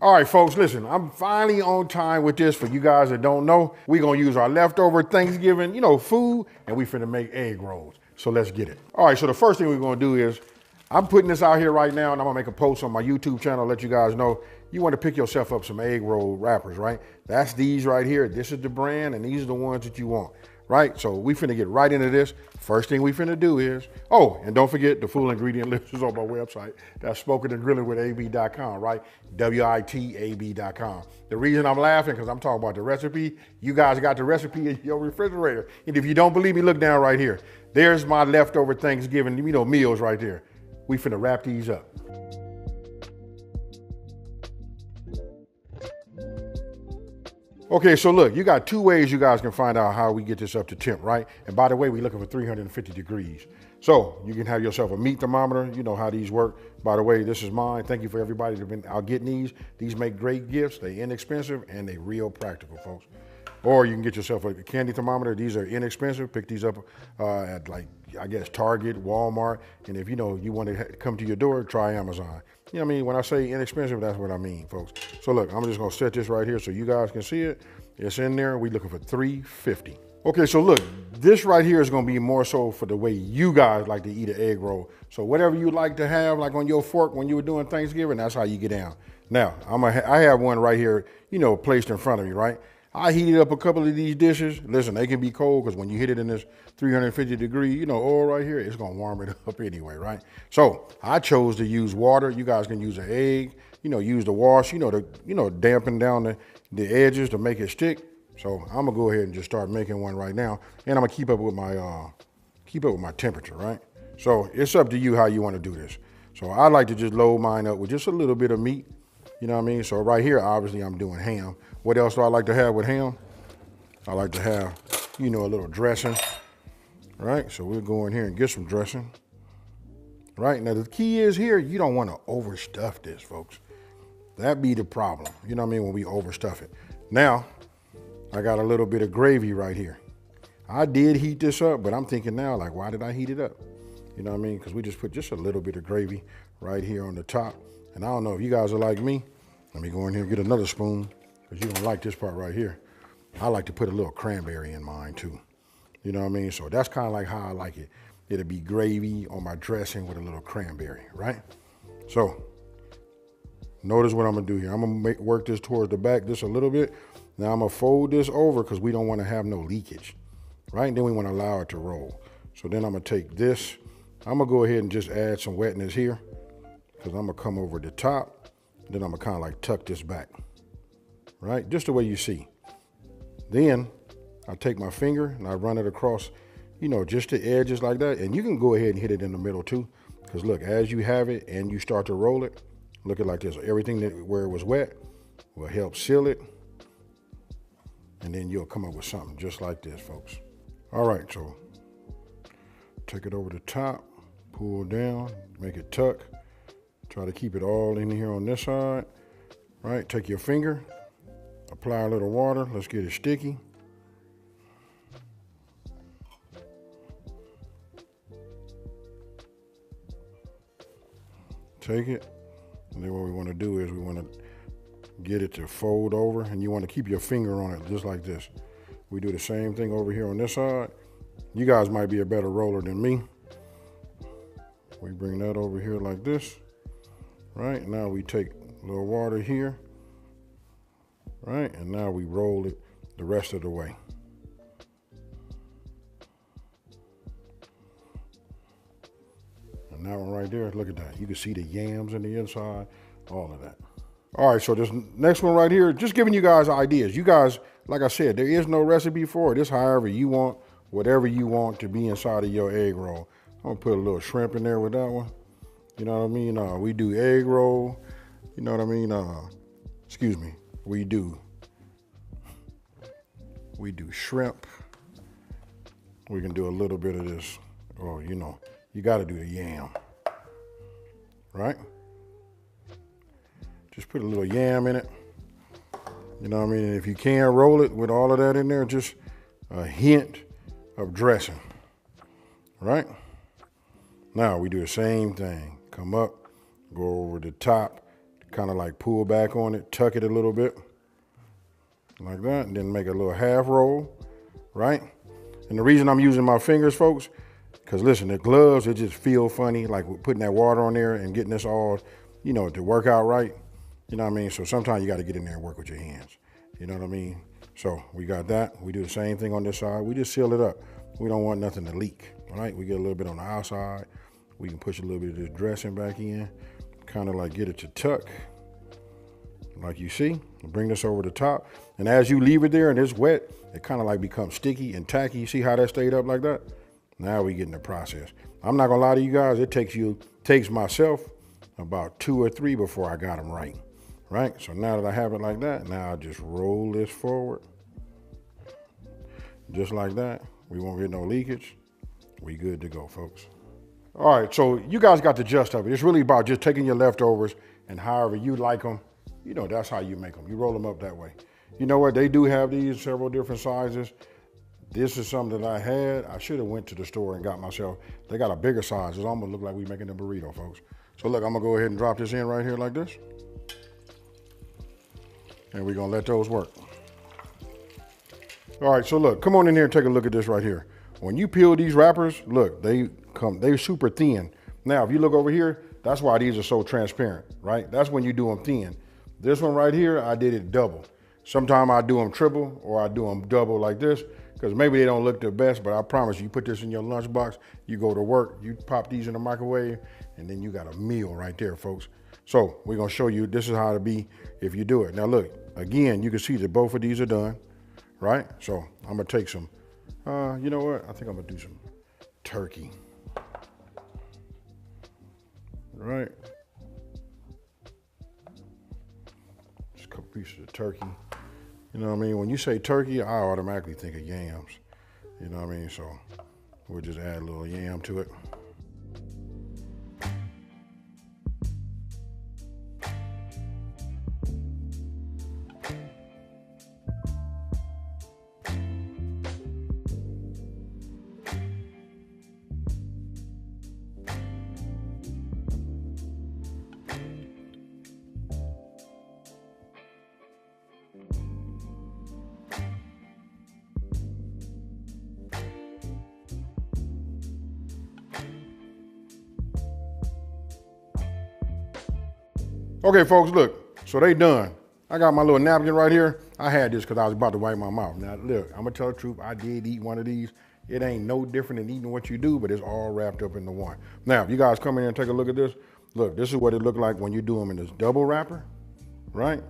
All right, folks, listen, I'm finally on time with this. For you guys that don't know, we're gonna use our leftover Thanksgiving, food, and we finna make egg rolls. So let's get it. All right, so the first thing we're gonna do is, I'm putting this out here right now, and I'm gonna make a post on my YouTube channel, let you guys know, you wanna pick yourself up some egg roll wrappers, right? That's these right here. This is the brand, and these are the ones that you want, right? So we finna get right into this. First thing we finna do is, oh, and don't forget the full ingredient list is on my website. That's spokenandgrillingwithab.com, right? WITAB.com. The reason I'm laughing, because I'm talking about the recipe. You guys got the recipe in your refrigerator. And if you don't believe me, look down right here. There's my leftover Thanksgiving, meals right there. We finna wrap these up. Okay, so look, you got two ways you guys can find out how we get this up to temp, right? And by the way, we're looking for 350 degrees. So you can have yourself a meat thermometer. You know how these work. By the way, this is mine. Thank you for everybody that's been out getting these. These make great gifts. They inexpensive and they real practical, folks. Or you can get yourself a candy thermometer. These are inexpensive. Pick these up at I guess Target, Walmart. And if you want to come to your door, try Amazon. You know what I mean? When I say inexpensive, that's what I mean, folks. So look, I'm just gonna set this right here so you guys can see it. It's in there. We're looking for 350. Okay, so look, this right here is gonna be more so for the way you guys like to eat an egg roll. So whatever you like to have, like on your fork when you were doing Thanksgiving, that's how you get down. Now, I have one right here, placed in front of me, right? I heated up a couple of these dishes. Listen, they can be cold because when you hit it in this 350 degree, oil right here, it's gonna warm it up anyway, right? So I chose to use water. You guys can use an egg, use the wash, to dampen down the edges to make it stick. So I'm gonna go ahead and just start making one right now, and I'm gonna keep up with my temperature, right? So it's up to you how you want to do this. So I like to just load mine up with just a little bit of meat. You know what I mean? So right here, obviously I'm doing ham. What else do I like to have with ham? I like to have, a little dressing, right? So we'll go in here and get some dressing, right? Now the key is here, you don't want to overstuff this, folks. That be the problem, when we overstuff it. Now, I got a little bit of gravy right here. I did heat this up, but I'm thinking now, like, why did I heat it up? You know what I mean? Because we just put just a little bit of gravy right here on the top. And I don't know if you guys are like me. Let me go in here and get another spoon, because you don't like this part right here. I like to put a little cranberry in mine too. You know what I mean? So that's kind of like how I like it. It'll be gravy on my dressing with a little cranberry, right? So notice what I'm gonna do here. I'm gonna work this towards the back just a little bit. Now I'm gonna fold this over because we don't wanna have no leakage, right? And then we wanna allow it to roll. So then I'm gonna take this. I'm gonna go ahead and just add some wetness here, because I'm gonna come over the top. Then I'm gonna kind of like tuck this back, right? Just the way you see. Then I take my finger and I run it across, just the edges like that. And you can go ahead and hit it in the middle too. Because look, as you have it and you start to roll it, look at it like this. Everything where it was wet will help seal it. And then you'll come up with something just like this, folks. All right, so take it over the top, pull down, make it tuck. Try to keep it all in here on this side, right? Take your finger, apply a little water. Let's get it sticky. Take it, and then what we want to do is we want to get it to fold over, and you want to keep your finger on it just like this. We do the same thing over here on this side. You guys might be a better roller than me. We bring that over here like this. Right, now we take a little water here, right, and now we roll it the rest of the way. And that one right there, look at that. You can see the yams in the inside, all of that. All right, so this next one right here, just giving you guys ideas. You guys, like I said, there is no recipe for it. It's however you want, whatever you want to be inside of your egg roll. I'm gonna put a little shrimp in there with that one. You know what I mean? We do egg roll. You know what I mean? Excuse me. We do shrimp. We can do a little bit of this. Oh, you got to do the yam, right? Just put a little yam in it. You know what I mean? And if you can roll it with all of that in there, just a hint of dressing, right? Now we do the same thing. Come up, go over the top, kind of like pull back on it, tuck it a little bit, like that, and then make a little half roll, right? And the reason I'm using my fingers, folks, because listen, the gloves, it just feel funny, like putting that water on there and getting this all, you know, to work out right. You know what I mean? So sometimes you got to get in there and work with your hands. You know what I mean? So we got that. We do the same thing on this side. We just seal it up. We don't want nothing to leak, all right? We get a little bit on the outside. We can push a little bit of this dressing back in, kind of like get it to tuck, like you see. Bring this over the top. And as you leave it there and it's wet, it kind of like becomes sticky and tacky. You see how that stayed up like that? Now we get in the process. I'm not gonna lie to you guys, it takes myself about 2 or 3 before I got them right. Right? So now that I have it like that, now I just roll this forward. Just like that. We won't get no leakage. We good to go, folks. All right, so you guys got the gist of it. It's really about just taking your leftovers and however you like them, you know, that's how you make them. You roll them up that way. You know what? They do have these several different sizes. This is something that I had. I should have went to the store and got myself. They got a bigger size. It almost look like we making a burrito, folks. So look, I'm gonna go ahead and drop this in right here like this. And we're gonna let those work. All right, so look, come on in here and take a look at this right here. When you peel these wrappers, look, they're super thin. Now, if you look over here, that's why these are so transparent, right? That's when you do them thin. This one right here, I did it double. Sometimes I do them triple or I do them double like this, because maybe they don't look the best, but I promise you put this in your lunchbox, you go to work, you pop these in the microwave, and then you got a meal right there, folks. So we're gonna show you, this is how it be if you do it. Now look, again, you can see that both of these are done, right? So I'm gonna take some, you know what? I think I'm gonna do some turkey. Right? Just a couple pieces of turkey. You know what I mean? When you say turkey, I automatically think of yams. You know what I mean? So we'll just add a little yam to it. Okay, folks, look, so they done. I got my little napkin right here. I had this because I was about to wipe my mouth. Now, look, I'm gonna tell the truth, I did eat one of these. It ain't no different than eating what you do, but it's all wrapped up into one. Now, if you guys come in and take a look at this, look, this is what it looked like when you do them in this double wrapper, right?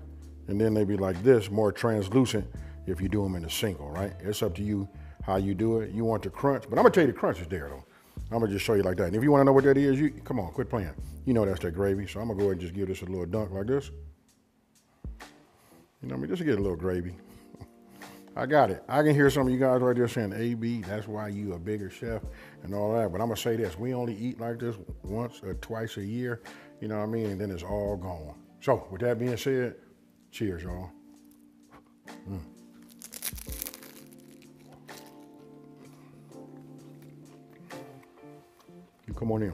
And then they be like this, more translucent if you do them in a single, right? It's up to you how you do it. You want the crunch, but I'm gonna tell you the crunch is there though. I'm gonna just show you like that. And if you wanna know what that is, you come on, quit playing. You know that's that gravy. So I'm gonna go ahead and just give this a little dunk like this. You know what I mean? Just to get a little gravy. I got it. I can hear some of you guys right there saying, AB, that's why you a bigger chef and all that. But I'm gonna say this, we only eat like this once or twice a year, you know what I mean? And then it's all gone. So with that being said, cheers, y'all. You come on in.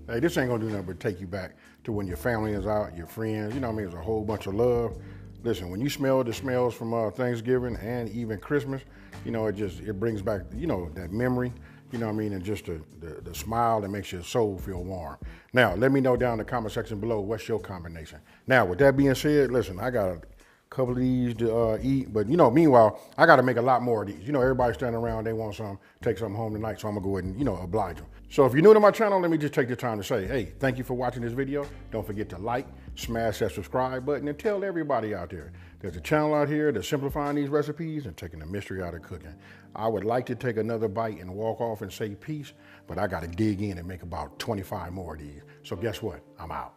Hey, this ain't gonna do nothing but take you back to when your family is out, your friends, you know what I mean? There's a whole bunch of love. Listen, when you smell the smells from Thanksgiving and even Christmas, you know, it brings back, you know, that memory, you know what I mean? And just the smile that makes your soul feel warm. Now, let me know down in the comment section below, what's your combination? Now, with that being said, listen, I got a couple of these to eat, but you know, meanwhile, I got to make a lot more of these. You know, everybody's standing around, they want some, take something home tonight, so I'm gonna go ahead and, you know, oblige them. So if you're new to my channel, let me just take the time to say, hey, thank you for watching this video. Don't forget to like, smash that subscribe button, and tell everybody out there, there's a channel out here that's simplifying these recipes and taking the mystery out of cooking. I would like to take another bite and walk off and say peace, but I got to dig in and make about 25 more of these. So guess what? I'm out.